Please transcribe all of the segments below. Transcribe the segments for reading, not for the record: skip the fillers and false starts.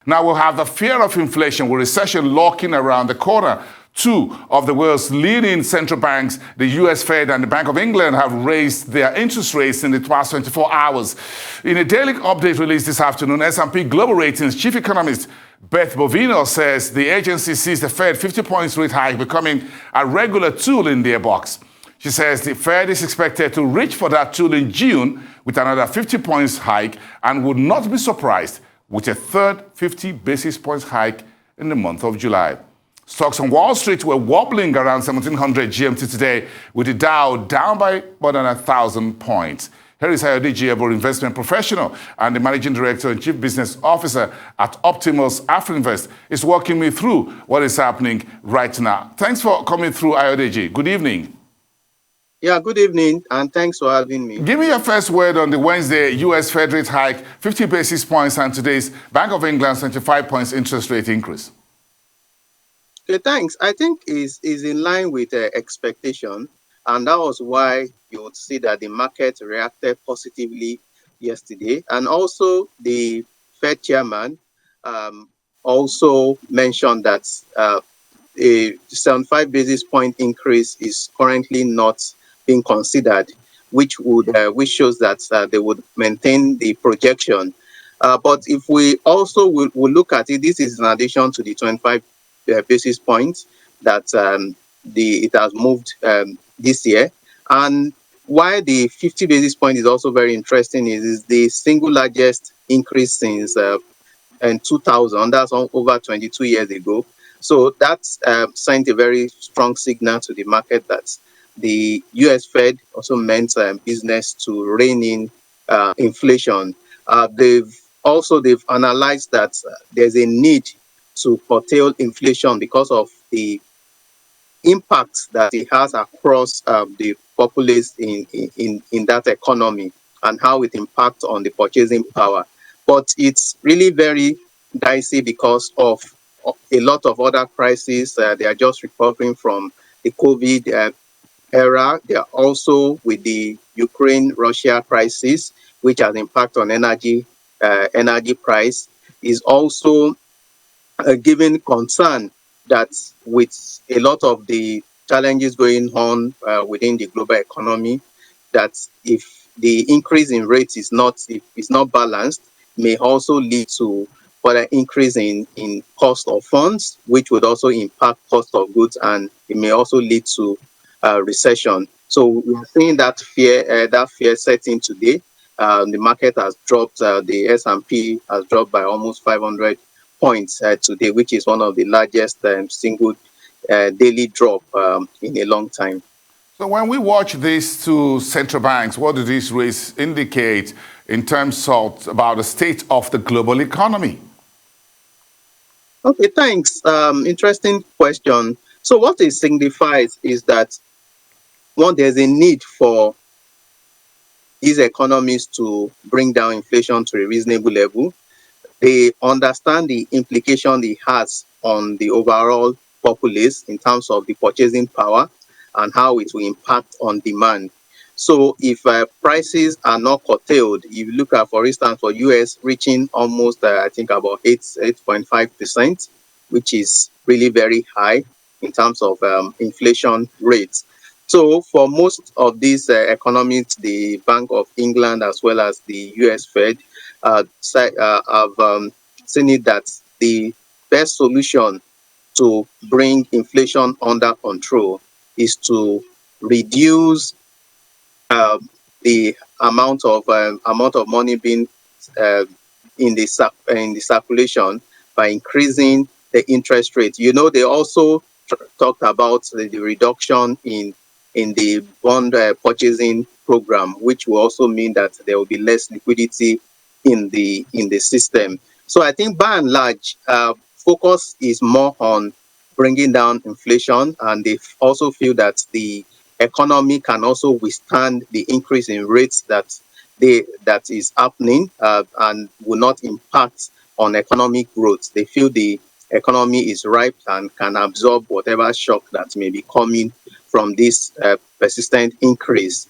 Now we'll have the fear of inflation with recession lurking around the corner. Two of the world's leading central banks, the US Fed and the Bank of England, have raised their interest rates in the past 24 hours. In a daily update released this afternoon, S&P Global Ratings chief economist Beth Bovino says the agency sees the Fed 50 points rate hike becoming a regular tool in their box. She says the Fed is expected to reach for that tool in June with another 50 points hike and would not be surprised with a third 50 basis points hike in the month of July. Stocks on Wall Street were wobbling around 1700 GMT today, with the Dow down by more than 1,000 points. Here is Ayodeji Ebo, investment professional and the managing director and chief business officer at Optimus Afrinvest, is walking me through what is happening right now. Thanks for coming through, Ayodeji. Good evening. Yeah, good evening, and thanks for having me. Give me your first word on the Wednesday U.S. Fed rate hike, 50 basis points, and today's Bank of England 25 points interest rate increase. Okay, thanks. I think is in line with expectation, and that was why you would see that the market reacted positively yesterday. And also, the Fed chairman also mentioned that a 75 basis point increase is currently not being considered, which shows that they would maintain the projection. But if we also will look at it, this is in addition to the 25 basis points that it has moved this year. And why the 50 basis point is also very interesting is the single largest increase since in 2000. That's over 22 years ago. So that's sent a very strong signal to the market that the US Fed also meant business to rein in inflation. They've analyzed that there's a need to curtail inflation because of the impact that it has across the populace in that economy and how it impacts on the purchasing power. But it's really very dicey because of a lot of other crises. They are just recovering from the COVID era. They are also with the Ukraine-Russia crisis, which has impact on energy price, is also given concern that with a lot of the challenges going on within the global economy, that if the increase in rates is not balanced, may also lead to further increase in cost of funds, which would also impact cost of goods, and it may also lead to recession. So we are seeing that fear setting today. The market has dropped. The S&P has dropped by almost 500 points today, which is one of the largest single daily drop in a long time. So when we watch these two central banks, what do these rates indicate in terms of about the state of the global economy? Okay, thanks. Interesting question. So what it signifies is that, one, there's a need for these economies to bring down inflation to a reasonable level. They understand the implication it has on the overall populace in terms of the purchasing power and how it will impact on demand. So if prices are not curtailed, if you look at, for instance, for US reaching almost, I think about 8.5%, which is really very high in terms of inflation rates. So for most of these economies, the Bank of England as well as the US Fed have seen it that the best solution to bring inflation under control is to reduce the amount of money being in the circulation by increasing the interest rate. You know, they also talked about the reduction in the bond purchasing program, which will also mean that there will be less liquidity in the system. So I think by and large, focus is more on bringing down inflation, and they also feel that the economy can also withstand the increase in rates that is happening and will not impact on economic growth. They feel the economy is ripe and can absorb whatever shock that may be coming from this persistent increase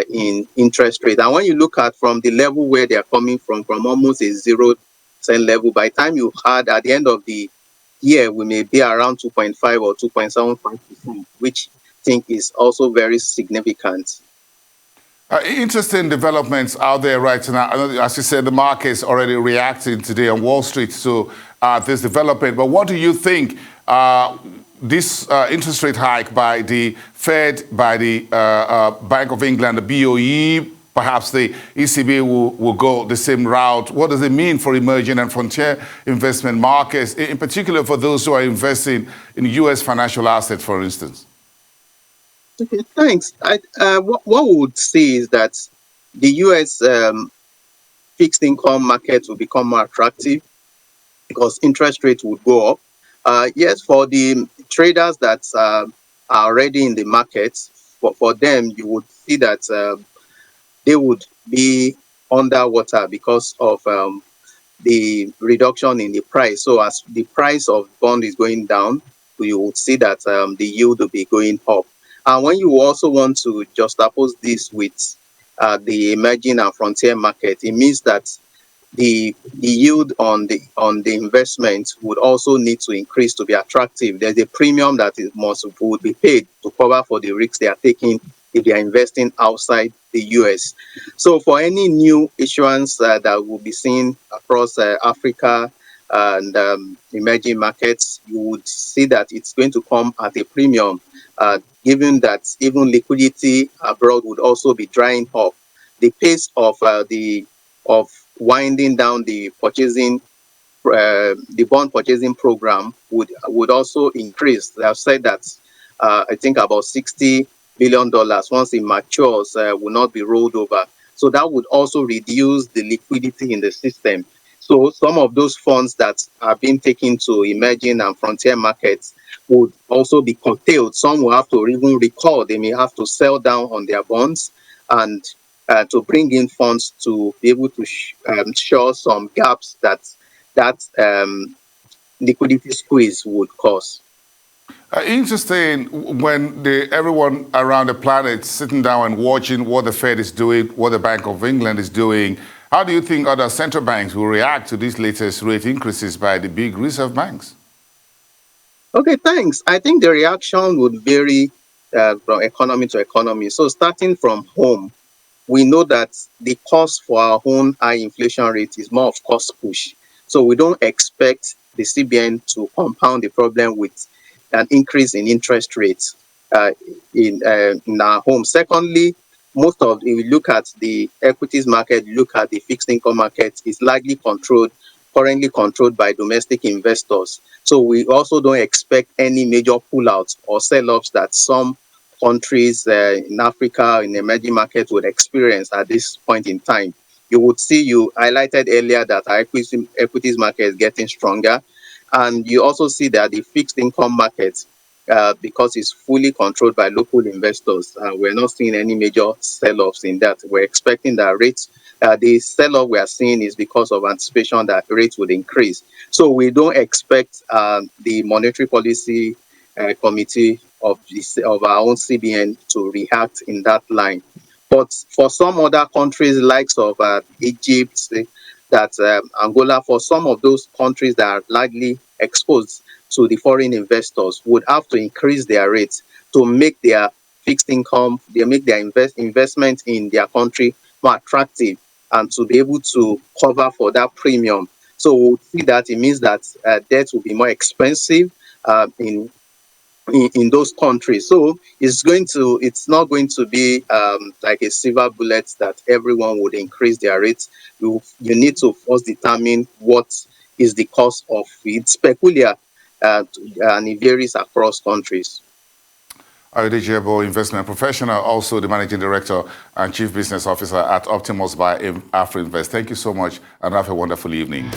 in interest rate. And when you look at from the level where they are coming from almost a zero level. By the time you had at the end of the year, we may be around 2.5 or 2.75%, which I think is also very significant. Interesting developments out there right now. As you said, the market is already reacting today on Wall Street to this development. But what do you think this interest rate hike by the Fed, by the Bank of England, the BoE, perhaps the ECB will go the same route? What does it mean for emerging and frontier investment markets, in particular for those who are investing in U.S. financial assets, for instance? Okay, thanks. What we would see is that the U.S. Fixed income market will become more attractive because interest rates would go up. Yes, for the traders that are already in the market, for them, you would see that they would be underwater because of the reduction in the price. So as the price of bond is going down, you would see that the yield will be going up. And when you also want to juxtapose this with the emerging and frontier market, it means that the yield on the investment would also need to increase to be attractive. There's a premium that would be paid to cover for the risks they are taking if they are investing outside the US. So for any new issuance that will be seen across Africa and emerging markets, you would see that it's going to come at a premium, given that even liquidity abroad would also be drying up. The pace of winding down the bond purchasing program would also increase. They have said that I think about $60 billion once it matures will not be rolled over. So that would also reduce the liquidity in the system. So some of those funds that are being taken to emerging and frontier markets would also be curtailed. Some will have to even recall. They may have to sell down on their bonds and to bring in funds to be able to show some gaps that liquidity squeeze would cause. Interesting when everyone around the planet is sitting down and watching what the Fed is doing, what the Bank of England is doing. How do you think other central banks will react to these latest rate increases by the big reserve banks? Okay, thanks. I think the reaction would vary from economy to economy. So starting from home, we know that the cost for our own high inflation rate is more of cost push. So we don't expect the CBN to compound the problem with an increase in interest rates in our home. Secondly, if you look at the equities market, look at the fixed income market, it's largely currently controlled by domestic investors. So we also don't expect any major pullouts or sell-offs that some countries in Africa, in emerging markets would experience at this point in time. You highlighted earlier that our equities market is getting stronger. And you also see that the fixed income market, because it's fully controlled by local investors, we're not seeing any major sell-offs in that. We're expecting that the sell-off we are seeing is because of anticipation that rates would increase. So we don't expect the Monetary Policy Committee of our own CBN to react in that line. But for some other countries, likes of Egypt, Angola, for some of those countries that are largely exposed to the foreign investors, would have to increase their rates to make their fixed income, make their investment in their country more attractive and to be able to cover for that premium. So we'll see that it means that debt will be more expensive in those countries. So it's not going to be like a silver bullet that everyone would increase their rates. You need to first determine what is the cost of it. It's peculiar and it varies across countries. Ayodeji Ebo, investment professional, also the managing director and chief business officer at Optimus by AfroInvest. Thank you so much and have a wonderful evening.